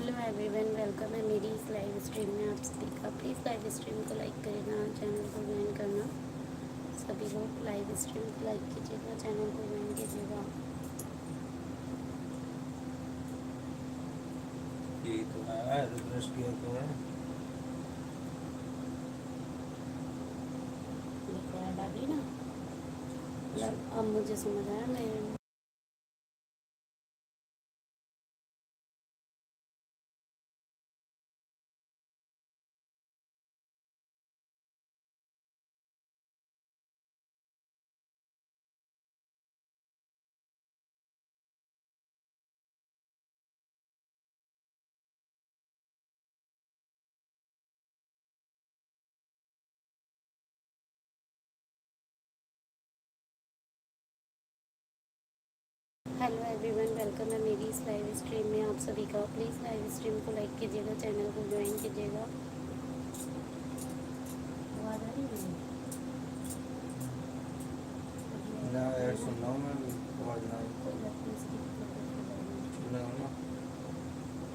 Hello everyone, welcome है मेरी इस लाइव स्ट्रीम में आप सभी का। प्लीज़ लाइव स्ट्रीम को लाइक करना, चैनल को ज्वाइन करना। सभी लोग लाइव स्ट्रीम को लाइक कीजिएगा, चैनल को ज्वाइन कीजिएगा। ये तो है, रिफ्रेश किया तो है। देखो ऐड आ गई ना, मतलब अब मुझे समझ आया। मेरे हेलो एवरीवन, वेलकम है मेरी इस लाइव स्ट्रीम में आप सभी का। प्लीज़ लाइव स्ट्रीम को लाइक कीजिएगा, चैनल को ज्वाइन कीजिएगा। आवाज़ आ रही है? ना ऐड सुन रहा हूँ मैं भी, आवाज ना आई। कोई बात नहीं, skip कर दो। सुन रहा हूँ ना।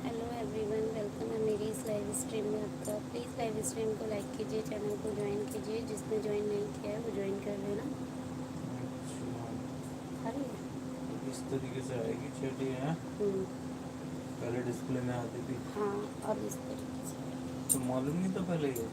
हेलो एवरीवन, वेलकम है मेरी इस लाइव स्ट्रीम में आपका। प्लीज़ लाइव स्ट्रीम को लाइक कीजिए, चैनल को ज्वाइन कीजिए। जिसने ज्वाइन नहीं किया है वो ज्वाइन कर लेना। अच्छा, आ रही है? इस तरीके से आएगी चैट ये है। पहले डिस्प्ले में आती थी हाँ, अब इस तरीके से। तो मालूम नहीं था पहले ये।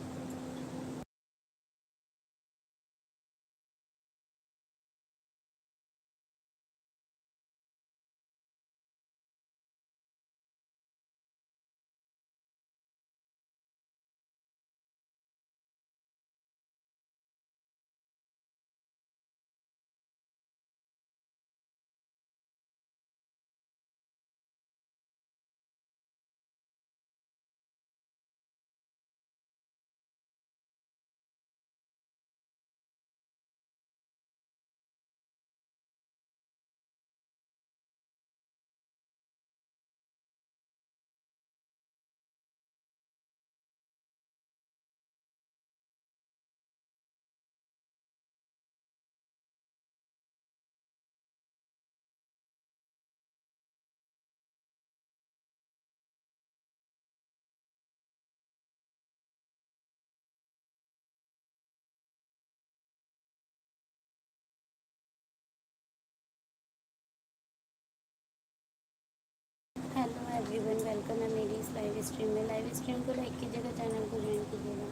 हेलो एवरीवन, वेलकम है मेरी इस लाइव स्ट्रीम में। लाइव स्ट्रीम को लाइक कीजिएगा, चैनल को ज्वाइन कीजिएगा।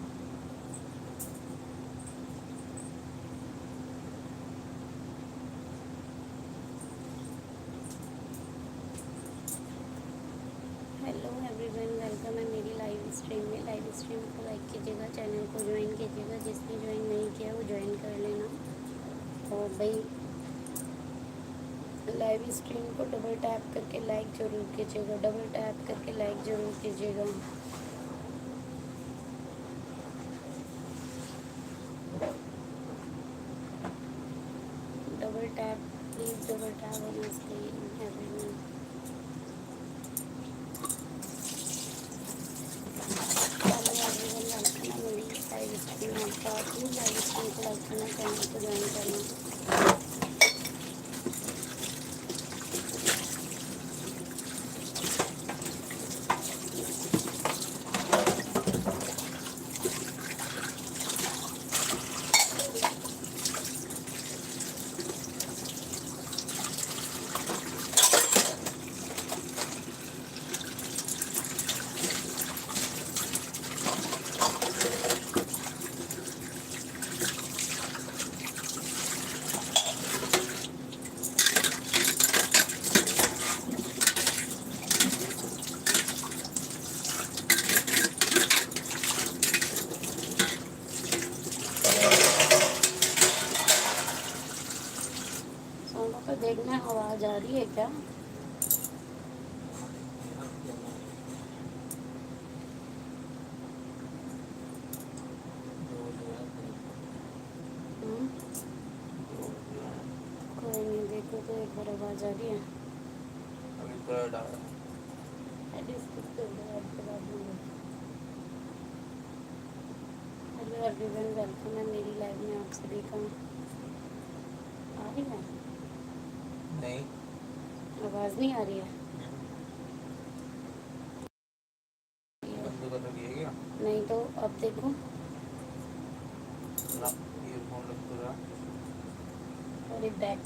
हेलो एवरीवन, वेलकम है मेरी लाइव स्ट्रीम में। लाइव स्ट्रीम को लाइक कीजिएगा, चैनल को ज्वाइन कीजिएगा। जिसने ज्वाइन नहीं किया वो ज्वाइन कर लेना। और भाई लाइव स्ट्रीम को डबल टैप करके लाइक ज़रूर कीजिएगा, डबल टैप करके लाइक ज़रूर कीजिएगा। Double tap please, double tap होना चाहिए एवरीवन। हेलो एवरीवन, वेलकम है मेरी लाइव स्ट्रीम में आपका। प्लीज़ लाइव स्ट्रीम को लाइक करना, चैनल को ज्वाइन करना। सोनू को देखना, आवाज़ आ रही है क्या? हम्म, कोई नहीं, देखो तो एक बार आवाज़ आ रही है। अभी पूरा डाला। डिस्कस कर दो, ऐड करा दूँगी। हेलो एवरीवन, वेलकम है मेरी लाइव में आप सभी का। आ रही है नहीं। आवाज़? नहीं आ रही है? अब देखो ईयरफोन लग तो रहा। और एक बैक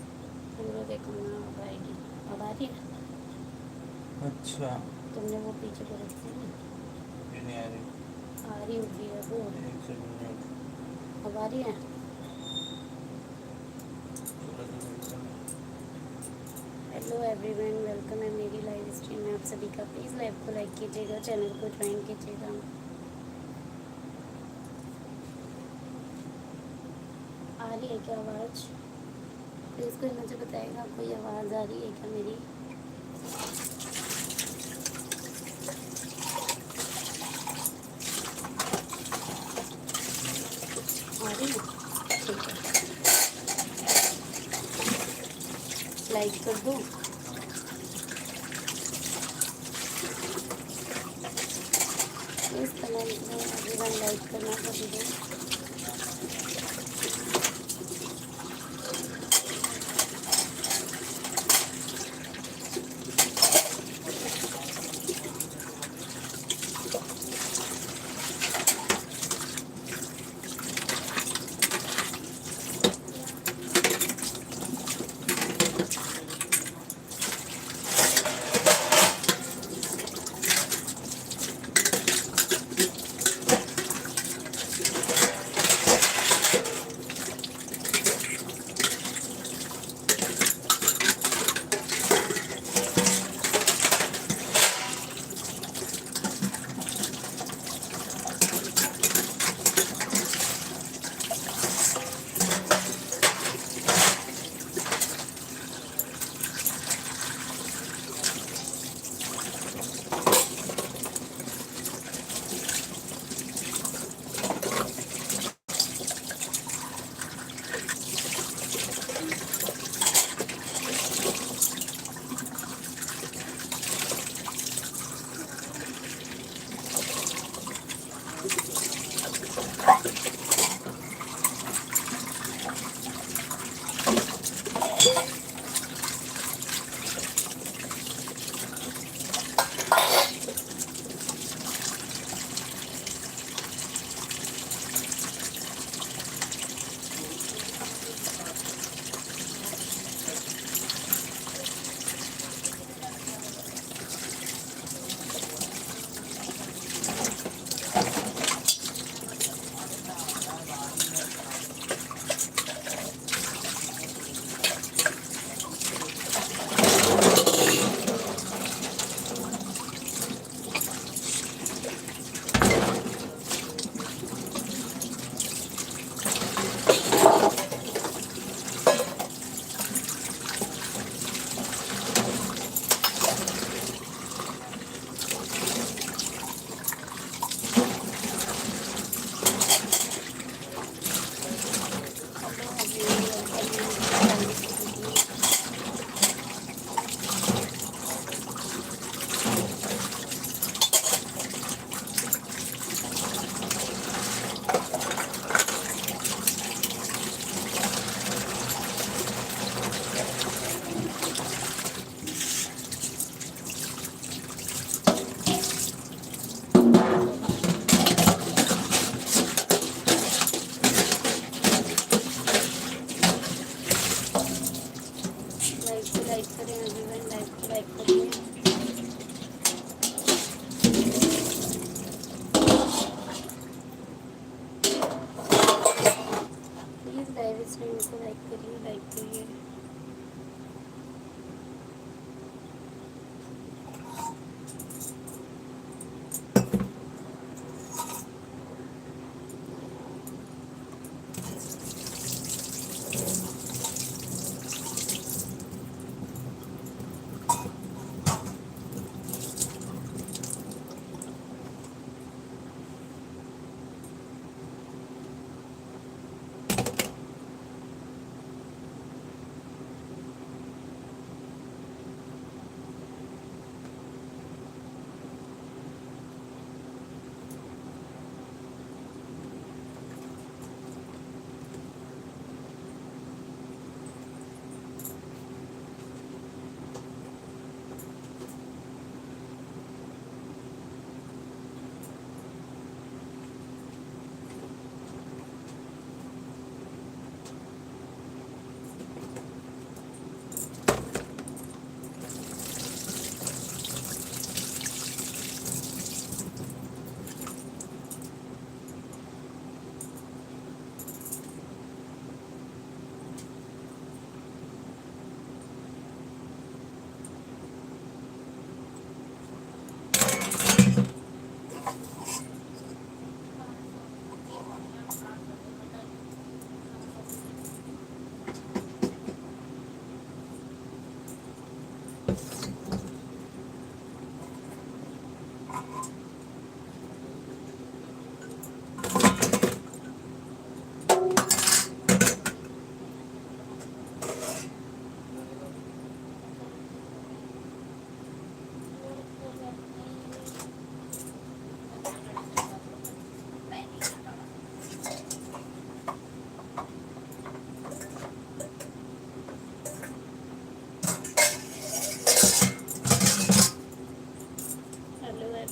पूरा देखो ना, अब आएगी। अब आ रही है? अच्छा तुमने वो पीछे को रख दी ना, ये नहीं आ रही। आ रही होगी अब। एक सेकंड अब आ रही है। हेलो एवरीवन, वेलकम है मेरी लाइव स्ट्रीम में आप सभी का। प्लीज़ लाइव को लाइक कीजिएगा, चैनल को ज्वाइन कीजिएगा। आ रही है क्या आवाज़? प्लीज़ कोई मुझे बताएगा, कोई आवाज़ आ रही है क्या मेरी? आ रही है? ठीक है, लाइक कर दो। प्लीज़ कमेंट में एवरीवन लाइक करना सभी लोग।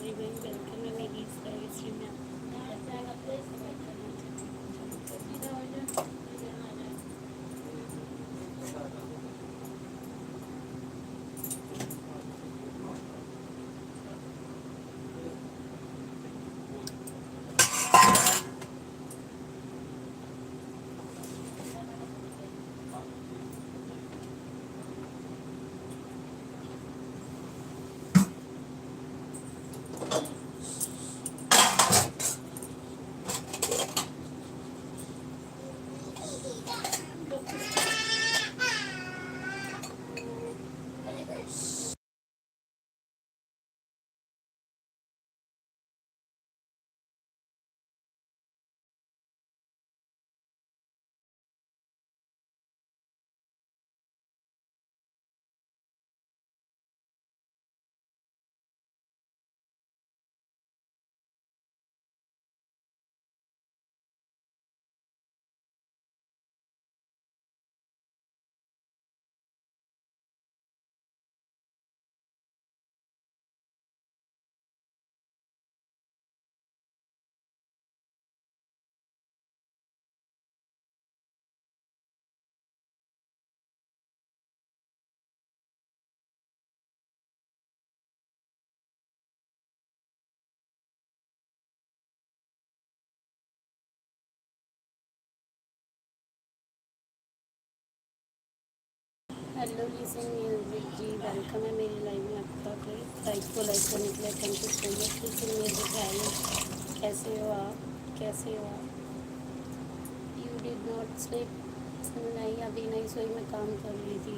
एवरीवन, वेलकम है मेरी इस लाइव स्ट्रीम में। हेलो लिसन म्यूजिक जी, वेलकम है मेरी लाइव में आपका। लाइक को लाइक करने के लिए thank you so much. Listen music है, कैसे हो आप, कैसे हो आप? You did not sleep? नहीं, अभी नहीं सोई, मैं काम कर रही थी।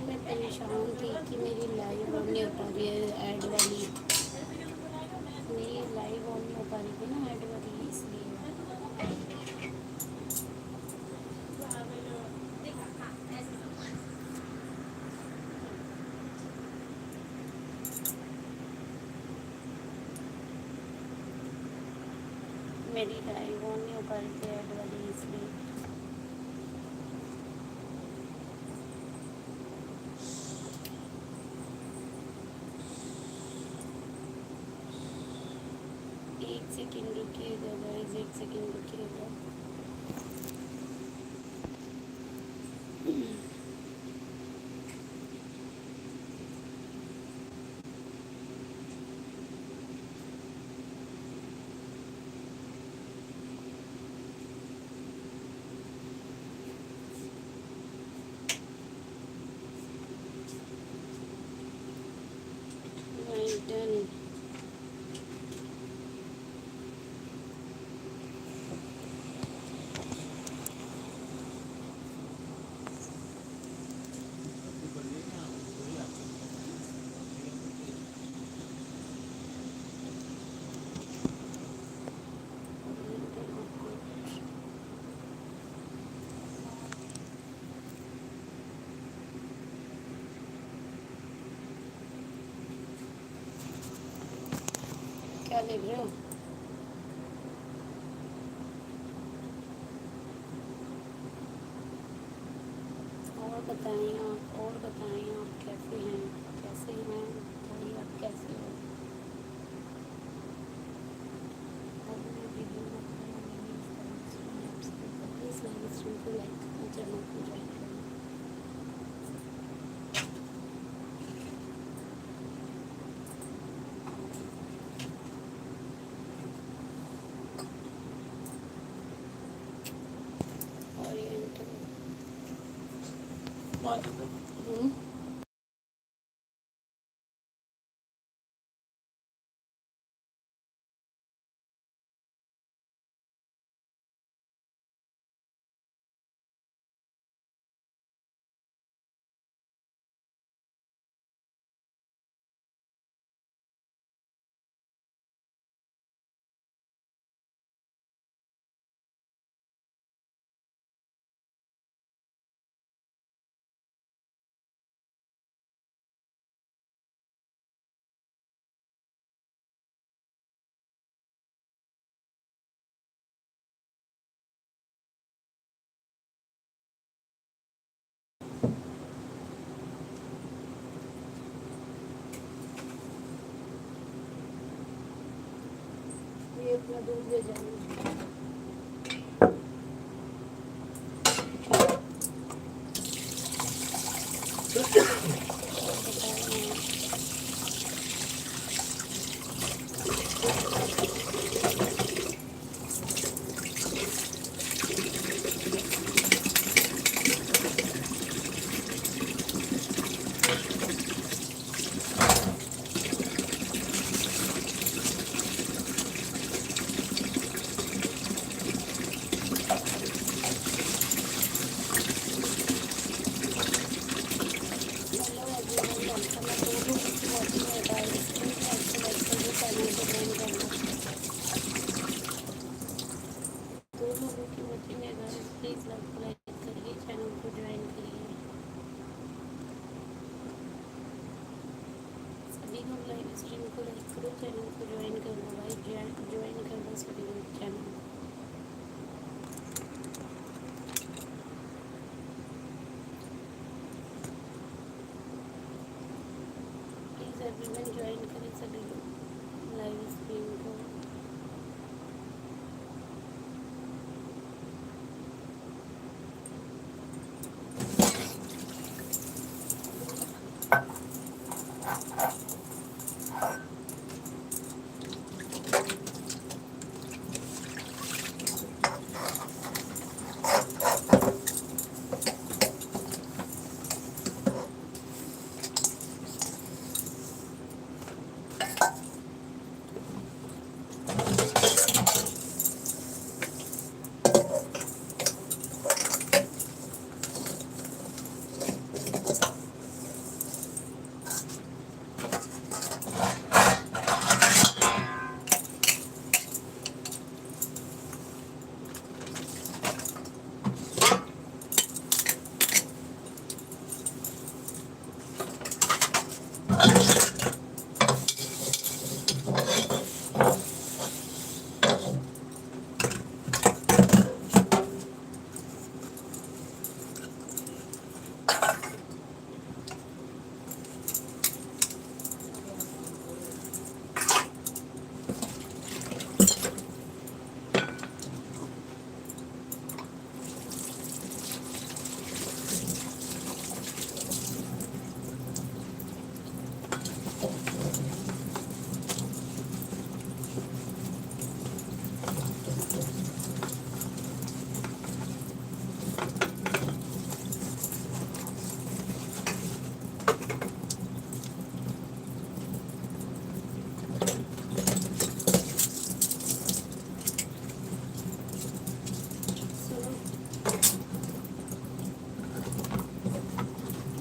मैं परेशान थी कि मेरी लाइव ऑन नहीं हो पा रही है, ऐड वाली। मेरी लाइव ऑन नहीं हो पा रही थी ना, ऐड वाली, इसलिए। मेरी लाइव ऑन नहीं हो पा रही थी, ऐड वाली, इसलिए। एक सेकेंड रुकिएगा गाइस, एक सेकेंड रुकिएगा। डन। क्या देख रहे हो? और बताएं आप, और बताएं आप कैसे हैं, कैसे हैं भाई, आप कैसे हो? और मैं वीडियो को प्लीज़ लाइव स्ट्रीम को लाइक करना, चैनल को ज्वाइन करना। और अभी अपना दूध ले जाएंगे। प्लीज़ लाइक करिए, चैनल को ज्वाइन करिए। सभी लोग लाइव स्ट्रीम को लाइक करो, चैनल को ज्वाइन कर लो भाई, ज्वाइन कर लो सभी लोग चैनल। प्लीज़ एवरीवन ज्वाइन करें सभी लोग लाइव स्ट्रीम को।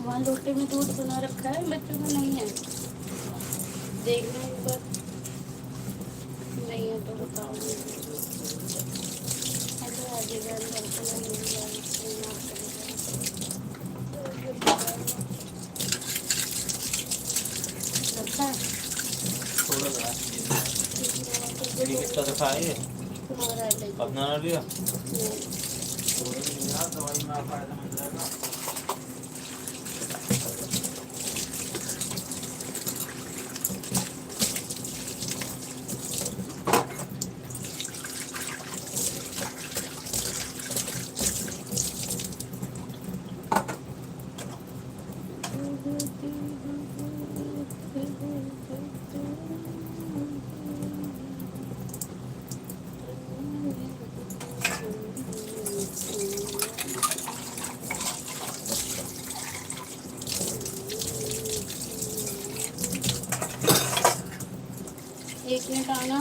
वहाँ लोटे में दूध बना रखा है, बच्चों को नहीं है, देखना एक बार, नहीं है तो बताओ। हेलो आगे रखा है थोड़ा सा किसका रखा है ये? तुम्हारा अपना ना लिया नहीं। दवाई में फायदा मिल जाएगा। एक मिनट आना।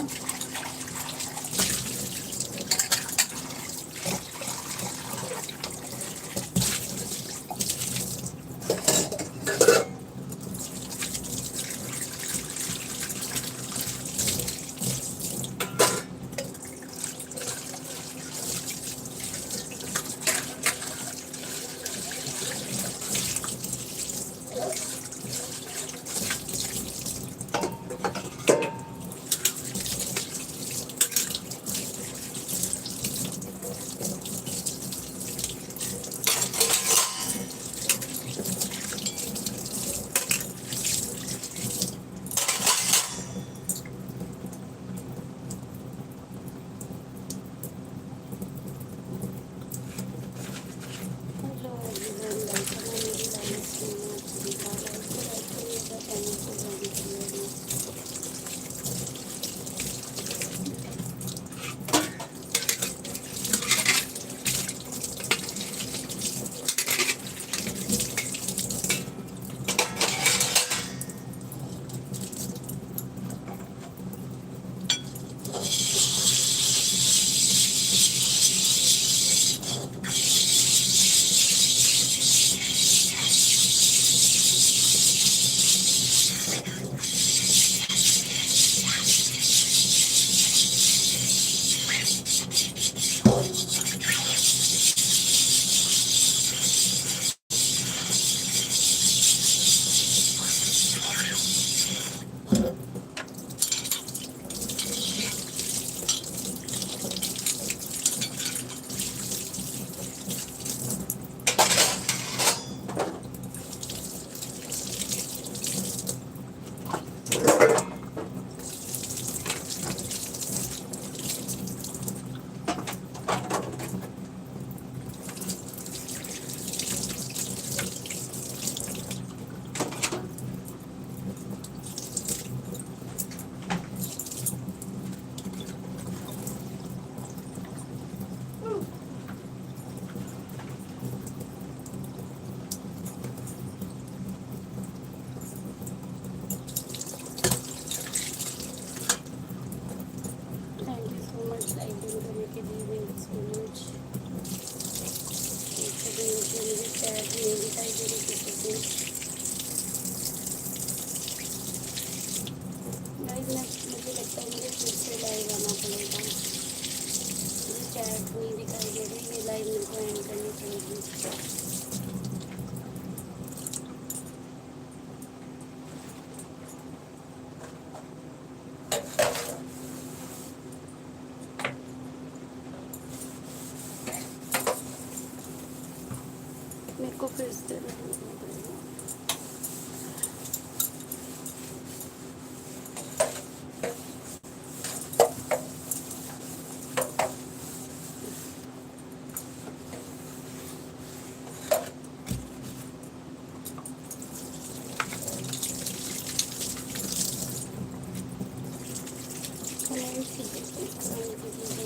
Thank you so much like करने के लिए, थैंक यू सो मच। एक सेकंड मुझे चैट नहीं दिखाई दे रही किसी से। गाइस मुझे लगता है मुझे फिर से लाइव आना पड़ेगा, मुझे चैट नहीं दिखाई दे रही, ये लाइव मेरे को एंड करनी पड़ेगी। मेरे को फिर से रहना पड़ेगा। कमेंट कीजिए, कमेंट कीजिए।